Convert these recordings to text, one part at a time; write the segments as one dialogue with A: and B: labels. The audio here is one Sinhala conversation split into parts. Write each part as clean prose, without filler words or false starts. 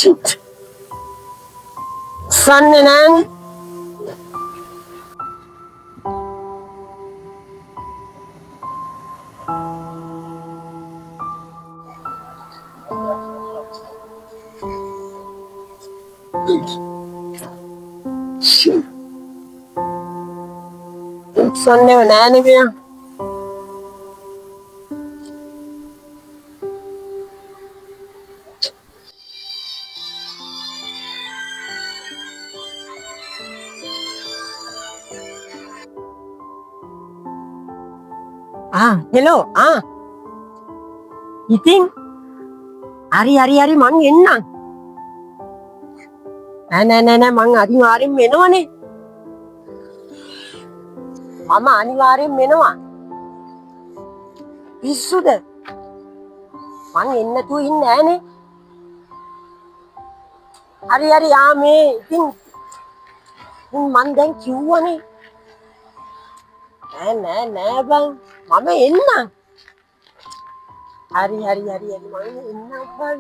A: Shit. Sanne nෑනේ. Shit. Sanne nෑනේ මෙයා. hello. ඉතින් හරි මං එන්නම්. නෑ මං අනිවාර්යෙන්ම එනවනේ. මම අනිවාර්යෙන්ම එනවා. පිස්සුද? මං එන්න නැතුව ඉන්නේ නෑනේ. හරි මේ ඉතින් මං දැන් කිව්වනේ. නෑ බං මම එන්නම්. හරි මම එන්නම් බං.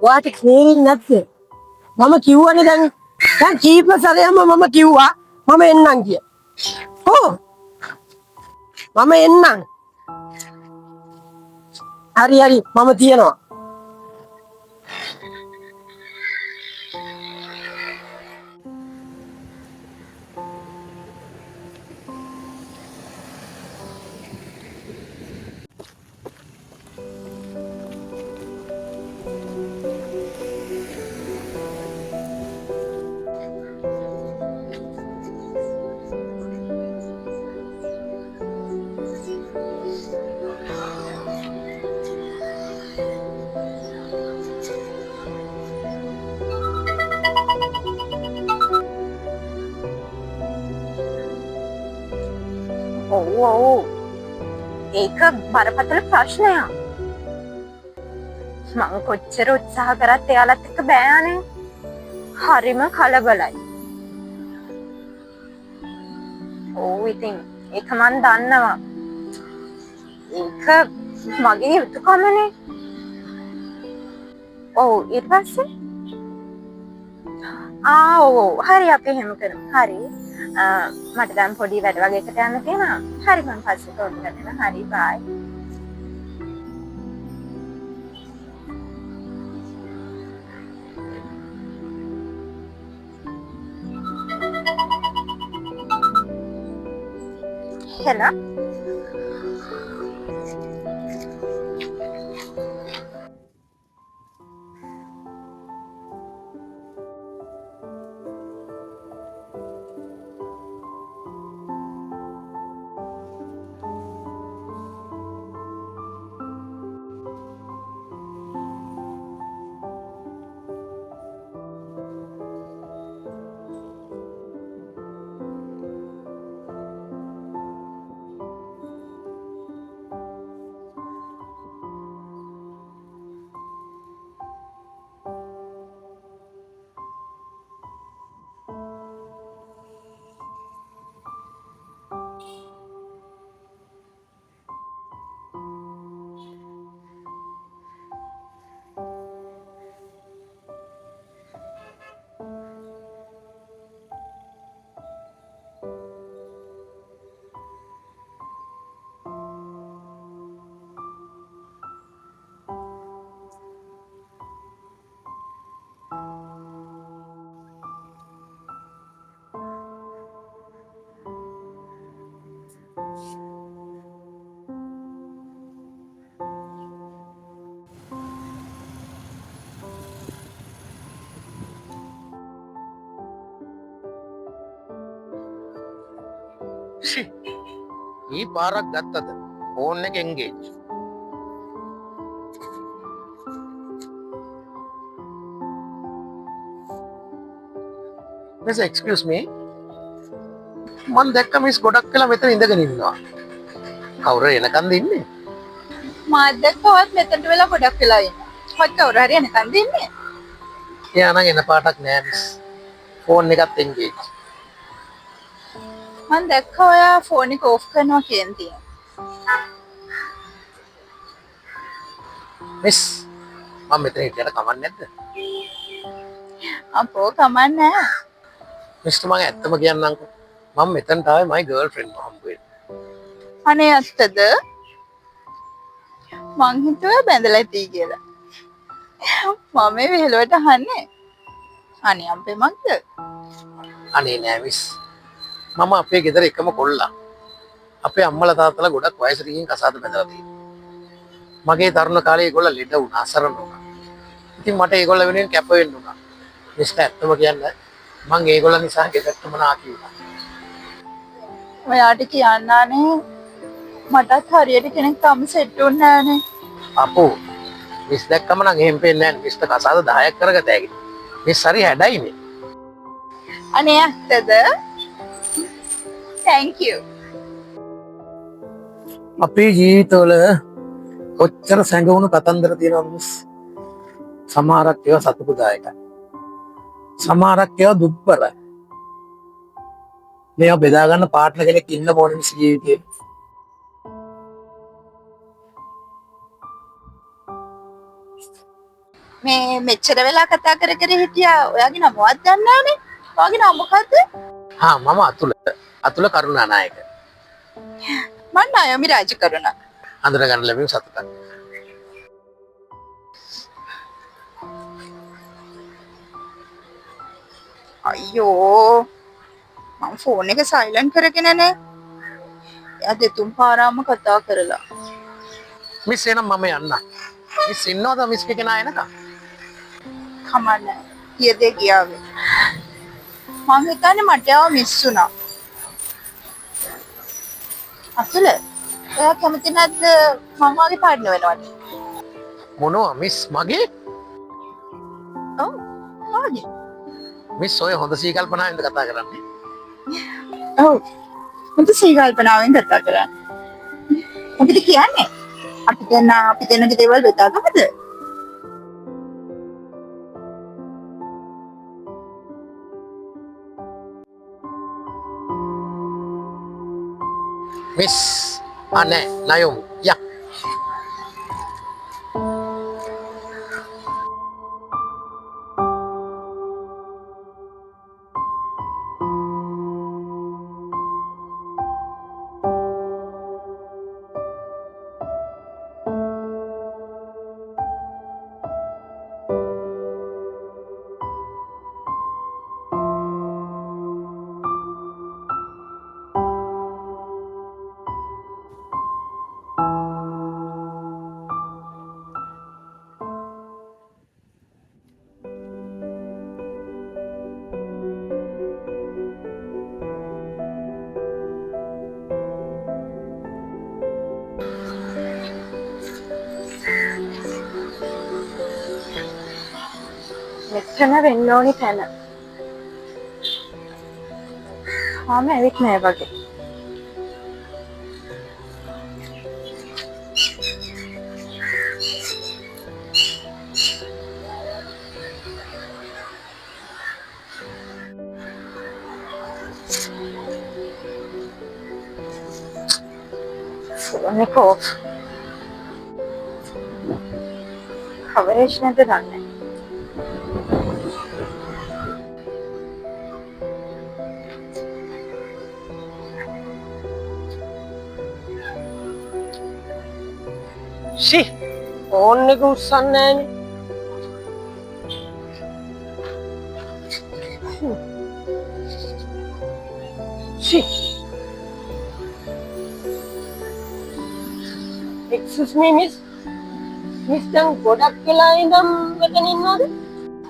A: ඔයාට තේරෙන්නේ නැද්ද? මම කිව්වනේ දැන් කීප සැරයක්ම මම කිව්වා මම එන්නම් කිය. ඔව් මම එන්නම්. හරි මම තියනවා.
B: ඔව් ඒක බරපතල ප්‍රශ්නයක්. මං කොච්චර උත්සාහ කරත් එයාලත් එක්ක බෑනේ. හරිම කලබලයි. ඔව් ඉතින් ඒක මන් දන්නවා. ඒක මගේ යුතුයකමනේ. ඔව් ඊට පස්සේ ඔව් හරි අපි එහෙම කරමු. හරි මට දැන් පොඩි වැඩ වගේකට යන්න තියෙනවා. හරි මම පස්සේ ෆෝන් කරනවා. හරි බයි. hello
C: ಈ ಪಾರಕ್ ಗತ್ತದ ಫೋನ್ಗೆ ಎಂಗೇಜ್ මිස් එක්ස්කියුස් මී මම දැක්ක මිස් ගොඩක් වෙලා මෙතන ඉඳගෙන ඉන්නවා කවුරු එනකන්ද ඉන්නේ
B: මාත් දැක්කවත් මෙතනට වෙලා ගොඩක් වෙලා ඉන්නවා හොත් කවුරු හරි එනකන්ද ඉන්නේ
C: එයා නම් එන පාටක් නෑ මිස් ෆෝන් එකත් එන්ගේජ්
B: මම දැක්කා ඔයා ෆෝන් එක ඕෆ් කරනවා කියන තියෙන.
C: මිස් මම මෙතන හිටියට කමක් නැද්ද?
B: අපෝ කමන්නේ නැහැ.
C: මිස්ටර් මම ඇත්තම කියන්නම්කෝ. මම මෙතනට ආවේ මගේ ගර්ල්ෆ්‍රෙන්ඩ් හම්බ වෙන්න.
B: අනේ ඇත්තද? මං හිතුවා බැඳලා ඇති කියලා. මම මේ විහිළුවට අහන්නේ. අනේ අම්පේ මක්ද?
C: අනේ නෑ මිස්. මම අපේ ගෙදර එකම කොල්ලා. අපේ අම්මලා තාත්තලා ගොඩක් වයසට ගිහින් කසාද බැඳලා තියෙනවා. මගේ තරුණ කාලේ ඒගොල්ලෝ ලෙඩ වුණා, අසරණ වුණා. ඉතින් මට ඒගොල්ලෝ වෙනුවෙන් කැප වෙන්න වුණා. මිස්ටර් ඇත්තම කියන්න මං ඒගොල්ලෝ නිසා ගෙදරටම නාකි වුණා.
B: ඔයාට කියන්නානේ මටත් හරියට කෙනෙක් තාම සෙට් වුණ නෑනේ.
C: අපෝ මිස් දැක්කම නම් එහෙම පේන්නේ නෑ. මිස්ටර් කසාද 10ක් කරගත හැකි. මිස් හරි හැඩයිනේ.
B: අනේ ඇත්තද? thank you.
C: අපේ ජීවිතවල කොච්චර සැඟවුණු කතන්දර තියෙනවද මිස්? සමහරක් ඒවා සතුටුදායකයි. සමහරක් ඒවා දුක්බරයි. මේවා බෙදා ගන්න පාර්ට්නර් කෙනෙක් ඉන්න ඕනේ මිස් ජීවිතේ.
B: මේ මෙච්චර වෙලා කතා කර කර හිටියා. ඔයාගේ නමවත් දන්නේ නෑනේ. ඔයාගේ නම මොකද්ද?
C: හා මම අතුල කරුණානායක.
B: මම නයමි රාජකරුණ.
C: අඳුර ගන්න ලැබීම සතුටක්.
B: අයියෝ මම ෆෝන් එක සයිලන්ට් කරගෙනනේ. එයා දෙතුන් පාරාම කතා කරලා.
C: මිස් එනම් මම යන්න. මිස් ඉන්නවද මිස් කෙනා එනකම්?
B: කමන්නේ. ඊයේදී ගියාවේ. මං හිතන්නේ මට ආව මිස් වුණා. අතුල එයා කැමති නැද්ද මං වගේ පාඩන වෙනවට?
C: මොනවා මිස් මගේ?
B: ඔව් වාගේ.
C: මිස් ඔය හොඳ සීකල්පනාවෙන්ද කතා කරන්නේ?
B: ඔව් හොඳ සීකල්පනාවෙන් කතා කරන්නේ. මොකද කියන්නේ? අපි දෙන්නගේ දේවල් බෙදාගමද?
C: මිස් අනේ නයොම් යා
B: මෙතන වෙන්න ඕනි තැන. මම ඇවිත් නෑ වගේ. ෆෝන් එක ඔෆ්. කවරේජ් නැද්ද දන්නේ.
A: ෂි ෆෝන් එක උස්සන්නේ නෑනේ. ෂි excuse me miss දැන් ගොඩක් වෙලා ඉඳන් මෙතන ඉන්නවද?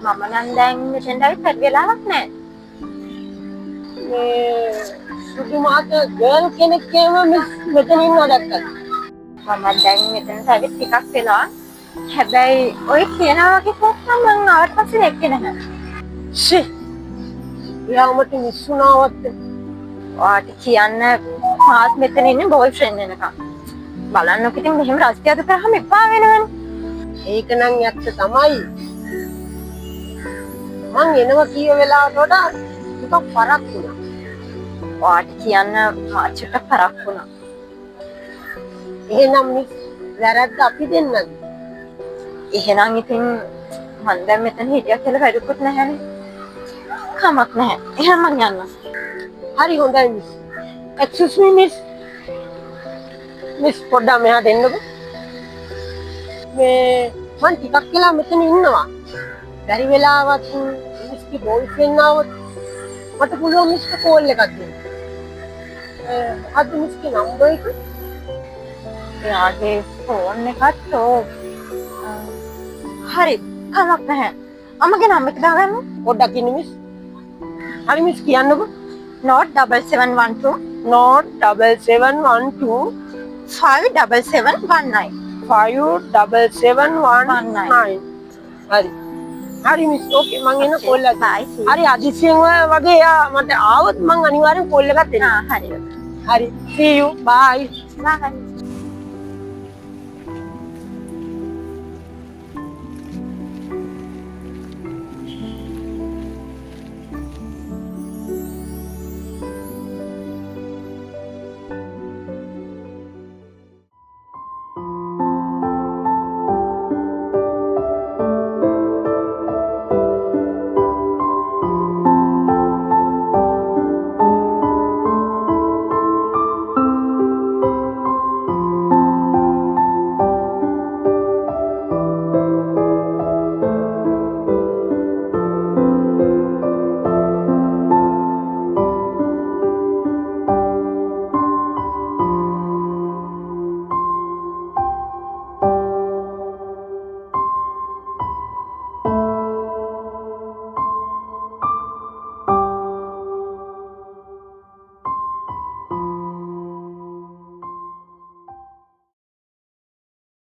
B: මම නම් දැන් මෙතෙන්ට ඇවිත් වැඩි වෙලාවක් නෑ.
A: මේ සුදු මාත ගර්ල් කෙනෙක් කියම මිස් මෙතන ඉන්නව දැක්කද?
B: මම දැන් මෙතෙන්ට ඇවිත් ටිකක් වෙලා. හැබැයි ඔය කියනවා වගේ කෙනෙක් නම් මං ආවට පස්සේ දැක්කේ නැහැ.
A: ෂි යාමට මිස් වුණාවත්
B: ඔයාට කියන්න මාත් මෙතන ඉන්නේ බෝයිෆ්‍රෙන්ඩ් එනකම්. බලන්නකො ඉතින් මෙහෙම රස්තියද කරාම එපා වෙනවනේ.
A: ඒක නම් ඇත්ත තමයි. මං එනවා කීව වෙලාවට වඩා ටිකක් පරක් වුණා.
B: ඔයාට කියන්න මාචුට පරක් වුණා.
A: එහෙනම් මිස් වැරද්ද අපි දෙන්නද?
B: එහෙනම් ඉතින් මන් දැන් මෙතන හිටියා කියලා වැඩකුත් නැහැනේ. කමක් නැහැ. එහෙනම් මං යන්නම්.
A: හරි හොඳයි මිස්. එක්ස්කියුස් මී මිස්. මිස් පොඩ්ඩක් මෙහාට එන්නකෝ. මේ මං ටිකක් වෙලා මෙතන ඉන්නවා. බැරි වෙලාවත් මිස්ගේ බෝයිෆ්‍රෙන්ඩ් ආවොත් මට පුළුවන් මිස්ට කෝල් එකක් දෙන්න. අද මිස්ගේ නම්බර් එක
B: එයාගේ ෆෝන් එකත් හරි කමක් නැහැ. අම්මගේ නම එක දාගන්න.
A: පොඩ්ඩක් ඉන්න මිස්. හරි මිස් කියන්නකෝ.
B: note 7712
A: note 7712
B: 57719
A: 57719 හරි හරි මිස් ඕකේ මං එන කෝල් එක.
B: bye.
A: හරි අදිසියෙන් වගේ යා මට ආවොත් මං අනිවාර්යෙන් කෝල් එකක් දෙන්න.
B: හරි.
A: හරි see you bye.
B: bye.